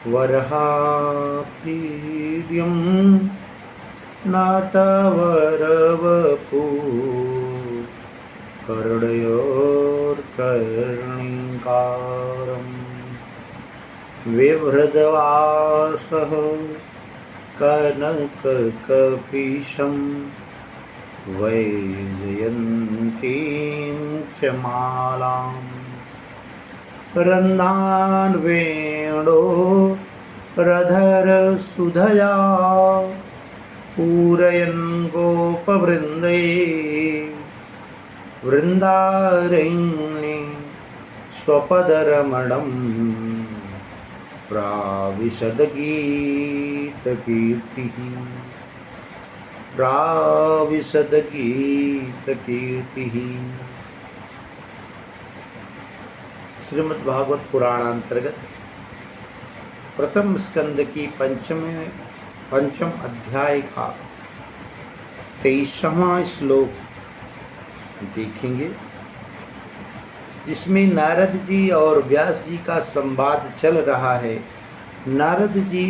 वरहाप्रीड्यं नाटवरवपु कर्णयोर्कर्णिकारं बिभ्रद्वासः कनककपीशं वैजयन्तीं च मालाम् रन्ध्रान् वेणोरधरसुधया पूरयन् गोपवृन्दै वृन्दारण्ये स्वपदरमणं प्राविशद्गीतकीर्तिः प्राविशद्गीतकीर्तिः। श्रीमद् भागवत पुराण अंतर्गत प्रथम स्कंद की पंचम अध्याय का 23वां श्लोक देखेंगे, जिसमें नारद जी और व्यास जी का संवाद चल रहा है। नारद जी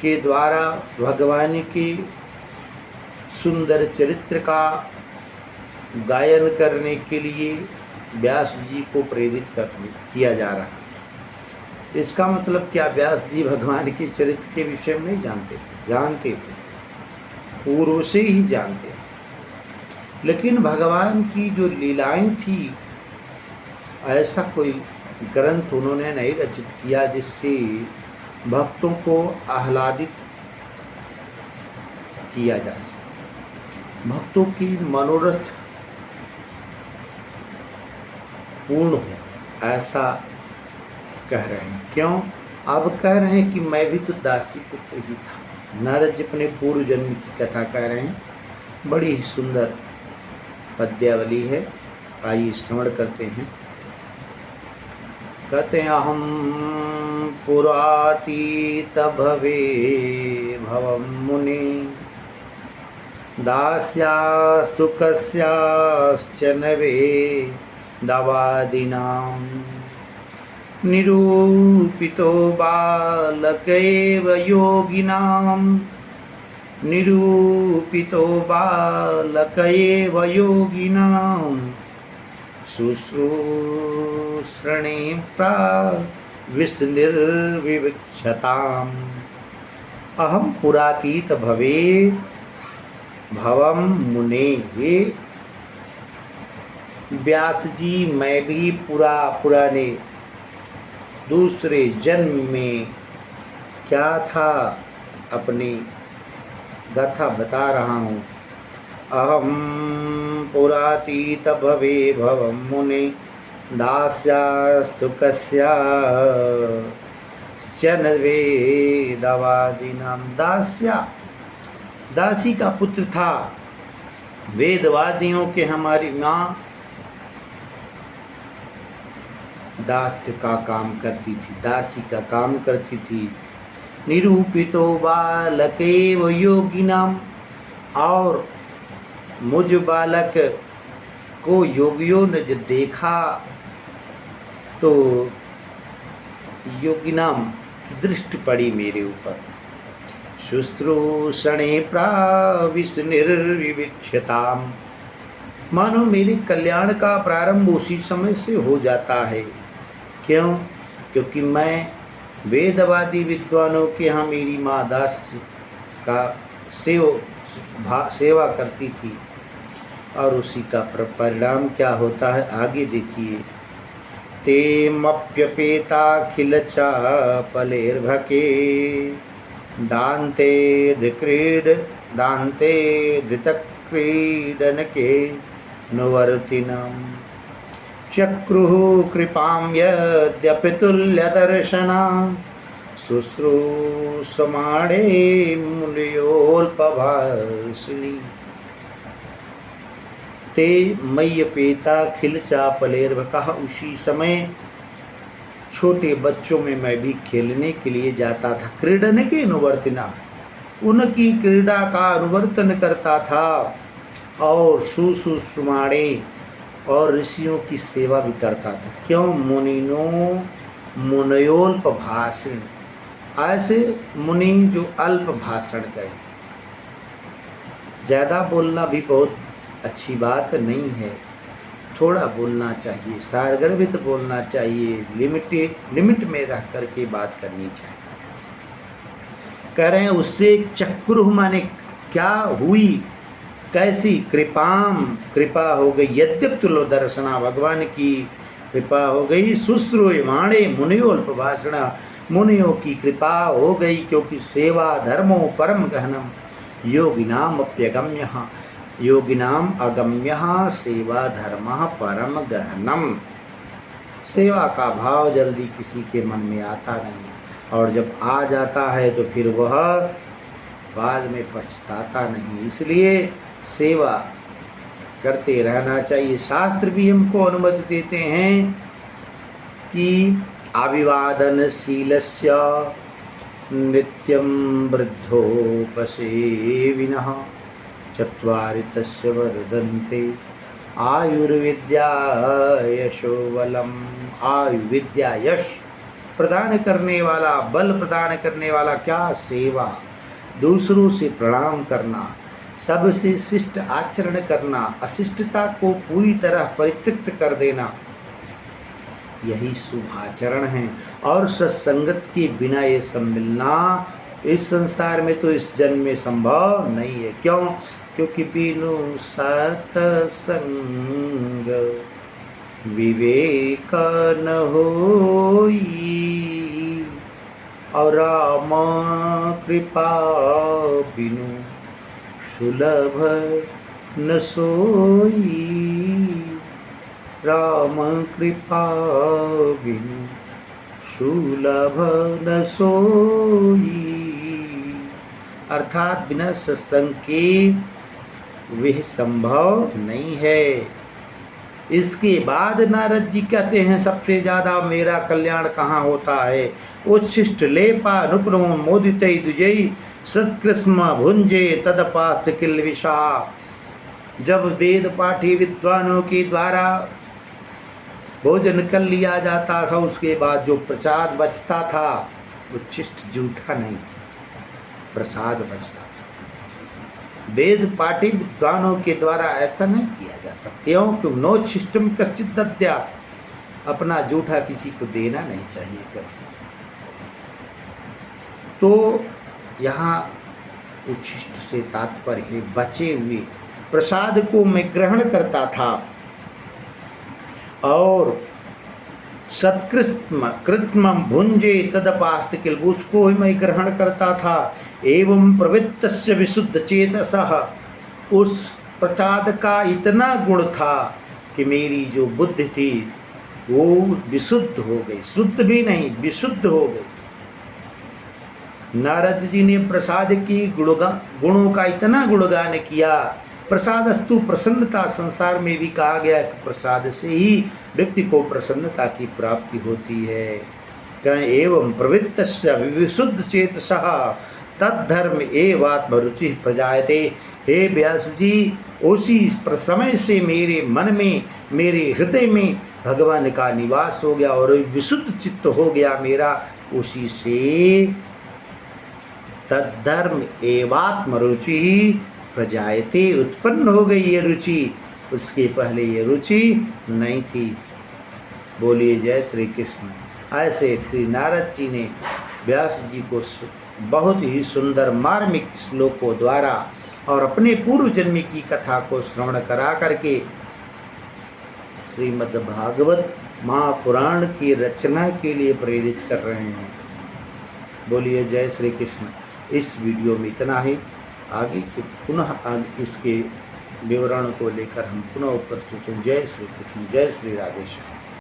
के द्वारा भगवान के सुंदर चरित्र का गायन करने के लिए व्यास जी को प्रेरित किया जा रहा है। इसका मतलब क्या, व्यास जी भगवान के चरित्र के विषय में नहीं जानते थे, पूर्व से ही जानते थे, लेकिन भगवान की जो लीलाएं थी, ऐसा कोई ग्रंथ उन्होंने नहीं रचित किया जिससे भक्तों को आह्लादित किया जा सके, भक्तों की मनोरथ पूर्ण हो, ऐसा कह रहे हैं। क्यों? अब कह रहे हैं कि मैं भी तो दासी पुत्र ही था। नारद जी अपने पूर्व जन्म की कथा कह रहे हैं। बड़ी ही सुंदर पद्यावली है, आइए श्रवण करते हैं। कहते हैं, अहम पुरातीत भवे भवं मुनि दास्यास्तु कस्याश्चन वेदवादिनां निरूपितो बालकैव योगिनां निरूपितो बालकैव योगिनां शुश्रूषणे प्राविशनिर्विवक्षताम् अहम पुरातीत भवे भवम मुने। ये व्यास जी, मैं भी पुराने दूसरे जन्म में क्या था अपनी गाथा बता रहा हूँ। अहम पुरातीत भवे भवम मुने दास्यास्तु कस्याश्चन वेदवादिनां। दासी का पुत्र था। वेदवादियों के हमारी माँ दास्य का काम करती थी, दासी का काम करती थी। निरूपितो बालकेव योगिनाम, और मुझ बालक को योगियों ने जब देखा तो योगिनाम की दृष्टि पड़ी मेरे ऊपर। शुश्रूषणे प्राविशनिर्विवक्षताम्, मानो मेरे कल्याण का प्रारंभ उसी समय से हो जाता है। क्यों? क्योंकि मैं वेदवादी विद्वानों के यहाँ मेरी माँ दास्य का सेवा करती थी, और उसी का परिणाम क्या होता है आगे देखिए। ते मप्यपेताखिल चापलेर्भके दान्ते धृतक्रीडनके नुवर्तिनम् चक्रुः कृपां यद्यपि तुल्यदर्शना शुश्रूषमाणे मुनयोल्पभाषिणी। ते मय्यपेता खिल चापलेर्भ, कहा उसी समय छोटे बच्चों में मैं भी खेलने के लिए जाता था। क्रीडन के अनुवर्तिना, उनकी क्रीड़ा का अनुवर्तन करता था, और सुसुष्माणे और ऋषियों की सेवा भी करता था। क्यों? मुनिनो मुनयोल्पभाषिण, ऐसे मुनि जो अल्प भाषण करें। ज़्यादा बोलना भी बहुत अच्छी बात नहीं है, थोड़ा बोलना चाहिए, सारगर्भित बोलना चाहिए, लिमिट में रह करके बात करनी चाहिए। कह रहे हैं उससे चक्रुह माने क्या हुई, कैसी कृपा हो गई। यद्यप तुलो दर्शना, भगवान की कृपा हो गई। शुश्रूयमाणे मुनियोल्प भाषणा, मुनियों की कृपा हो गई, क्योंकि सेवा धर्मो परम गहनम योगिनाम अप्यगम्य, योगिनाम अगम्य सेवा धर्म परम गहनम। सेवा का भाव जल्दी किसी के मन में आता नहीं, और जब आ जाता है तो फिर वह बाद में पछताता नहीं। इसलिए सेवा करते रहना चाहिए। शास्त्र भी हमको अनुमति देते हैं कि अभिवादनशीलस्य नित्यं वृद्धोपसेविनः चत्वारि तस्य वर्धन्ते आयुर्विद्या यशो बलम। आयुर्विद्या यश प्रदान करने वाला, बल प्रदान करने वाला क्या? सेवा, दूसरों से प्रणाम करना, सबसे शिष्ट आचरण करना, अशिष्टता को पूरी तरह परित्यक्त कर देना, यही शुभ आचरण है। और सत्संगत के बिना ये सब मिलना इस संसार में तो इस जन्म में संभव नहीं है। क्यों? क्योंकि बिनु सत्संग विवेक न होई, और राम कृपा बिनु सुलभ न सोई। राम कृपा बिनु सुलभ न सोई, अर्थात बिना सत्संग के वह संभव नहीं है। इसके बाद नारद जी कहते हैं सबसे ज़्यादा मेरा कल्याण कहाँ होता है? उच्छिष्ट लेपा अनुप्रम मोदित दुजई सत्कृष्म भुंजे तदपास्त किल्विषा। जब वेद पाठी विद्वानों के द्वारा भोजन कर लिया जाता था, उसके बाद जो प्रसाद बचता था उच्छिष्ट जूठा नहीं, प्रसाद बचता। वेद पाठी विद्वानों के द्वारा ऐसा नहीं किया जा सकते हो, क्योंकि नोच्छिष्टम कश्चित दद्या, अपना जूठा किसी को देना नहीं चाहिए कर। तो यहाँ उच्छिष्ट से तात्पर्य है बचे हुए प्रसाद को मैं ग्रहण करता था, और सत्कृष्म कृत्मम भुंजे तदपास्त किल, उसको ही मैं ग्रहण करता था। एवं प्रवृत्तस्य विशुद्ध चेतसः, उस प्रसाद का इतना गुण था कि मेरी जो बुद्धि थी वो विशुद्ध हो गई, शुद्ध भी नहीं विशुद्ध हो गई। नारद जी ने प्रसाद की गुणों का इतना गुणगान किया। प्रसादस्तु प्रसन्नता, संसार में भी कहा गया कि प्रसाद से ही व्यक्ति को प्रसन्नता की प्राप्ति होती है। कहें एवं प्रवृत्तस्य विशुद्ध चेतसः तद्धर्म एवात्मरुचि प्रजायते। हे व्यास जी, उसी समय से मेरे मन में, मेरे हृदय में भगवान का निवास हो गया और विशुद्ध चित्त हो गया मेरा। उसी से तद्धर्म एवात्मरुचि प्रजायते, उत्पन्न हो गई ये रुचि, उसके पहले ये रुचि नहीं थी। बोलिए जय श्री कृष्ण। ऐसे श्री नारद जी ने व्यास जी को बहुत ही सुंदर मार्मिक श्लोकों द्वारा और अपने पूर्व जन्मी की कथा को श्रवण करा करके श्रीमद् भागवत महापुराण की रचना के लिए प्रेरित कर रहे हैं। बोलिए जय श्री कृष्ण। इस वीडियो में इतना ही। आगे के पुनः इसके विवरण को लेकर हम पुनः उपस्थित हों। जय श्री कृष्ण, जय श्री राधेश्याम।